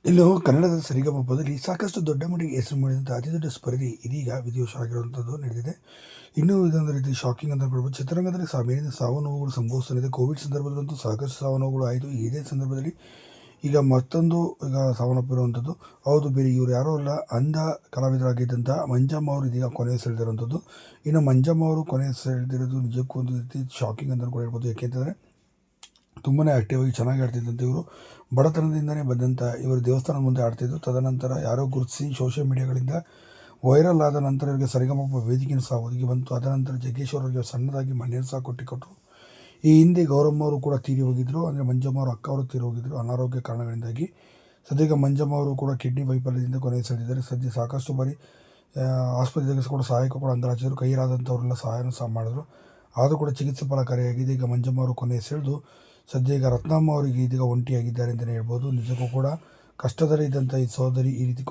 ಇನ್ನು ಕನ್ನಡದ ಸರಿಗಮಪದಲ್ಲಿ ಸಾಕಷ್ಟು ದೊಡ್ಡ ಮಟ್ಟಿಗೆ ಹೆಸರು ಮಾಡಿದಂಥ ಅತಿ ದೊಡ್ಡ ಸ್ಪರ್ಧೆ ಇದೀಗ ವಿಧಿವಶ ಆಗಿರುವಂಥದ್ದು ನಡೆದಿದೆ. ಇನ್ನೂ ಇದೊಂದು ರೀತಿ ಶಾಕಿಂಗ್ ಅಂತ ಹೇಳ್ಬೋದು. ಚಿತ್ರರಂಗದಲ್ಲಿ ಮೇಲಿನ ಸಾವು ನೋವುಗಳು ಸಂಭವಿಸುತ್ತಿದೆ. ಕೋವಿಡ್ ಸಂದರ್ಭದಲ್ಲಂತೂ ಸಾಕಷ್ಟು ಸಾವು ನೋವುಗಳು ಆಯಿತು. ಇದೇ ಸಂದರ್ಭದಲ್ಲಿ ಈಗ ಮತ್ತೊಂದು ಸಾವನ್ನಪ್ಪಿರುವಂಥದ್ದು. ಹೌದು, ಬೇರೆ ಇವರು ಯಾರೂ ಅಲ್ಲ, ಅಂಧ ಕಲಾವಿದರಾಗಿದ್ದಂಥ ಮಂಜಮ್ಮ ಅವರು ಇದೀಗ ಕೊನೆಯ ಸೆಳೆದಿರುವಂಥದ್ದು. ಇನ್ನು ಮಂಜಮ್ಮ ಅವರು ಕೊನೆಯ ಸೆಳೆದಿರೋದು ನಿಜಕ್ಕೂ ಒಂದು ರೀತಿ ಶಾಕಿಂಗ್ ಅಂತ ಕೂಡ ಹೇಳ್ಬೋದು. ಯಾಕೆಂತಂದರೆ ತುಂಬಾ ಆ್ಯಕ್ಟಿವ್ ಆಗಿ ಚೆನ್ನಾಗಿ ಆಡ್ತಿದ್ದಂತೆ ಇವರು. ಬಡತನದಿಂದನೇ ಬಂದಂಥ ಇವರು ದೇವಸ್ಥಾನದ ಮುಂದೆ ಆಡ್ತಿದ್ದು. ತದನಂತರ ಯಾರೋ ಗುರುತಿಸಿ ಸೋಷಿಯಲ್ ಮೀಡಿಯಾಗಳಿಂದ ವೈರಲ್ ಆದ ನಂತರ ಇವರಿಗೆ ಸರಿಗಮಪ ವೇದಿಕೆಯೂ ಸಹ ಒದಗಿ ಬಂತು. ಅದನಂತರ ಜಗ್ಗೇಶ್ ಅವರಿಗೆ ಸಣ್ಣದಾಗಿ ಮನೆಯನ್ನು ಸಹ ಕೊಟ್ಟರು. ಈ ಹಿಂದೆ ಗೌರಮ್ಮ ಅವರು ಕೂಡ ತೀರಿ ಹೋಗಿದ್ದರು. ಅಂದರೆ ಮಂಜಮ್ಮ ಅವರ ಅಕ್ಕ ಅವರು ತೀರಿ ಹೋಗಿದ್ದರು ಅನಾರೋಗ್ಯ ಕಾರಣಗಳಿಂದಾಗಿ. ಸದ್ಯಕ್ಕೆ ಮಂಜಮ್ಮ ಅವರು ಕೂಡ ಕಿಡ್ನಿ ವೈಫಲ್ಯದಿಂದ ಕೊನೆಗೆ ಸೆಳೆದಿದ್ದಾರೆ. ಸದ್ಯ ಸಾಕಷ್ಟು ಬಾರಿ ಆಸ್ಪತ್ರೆಗೆ ಕೂಡ ಸಹಾಯಕ ಕೂಡ ಅಂಗಲಾಚಿದರು. ಕೈಯರಾದಂಥವರೆಲ್ಲ ಸಹಾಯನೂ ಸಹ ಮಾಡಿದ್ರು. ಆದರೂ ಕೂಡ ಚಿಕಿತ್ಸೆ ಫಲಕಾರಿಯಾಗಿದೆ. ಈಗ ಮಂಜಮ್ಮ ಅವರು ಕೊನೆಯ ಸೆಳೆದು ಸದ್ಯ ಈಗ ರತ್ನಮ್ಮ ಅವರಿಗೆ ಇದೀಗ ಒಂಟಿಯಾಗಿದ್ದಾರೆ ಅಂತಲೇ ಹೇಳ್ಬೋದು. ನಿಜಕ್ಕೂ ಕೂಡ ಕಷ್ಟದಲ್ಲಿದ್ದಂಥ ಈ ಸಹೋದರಿ ಈ ರೀತಿ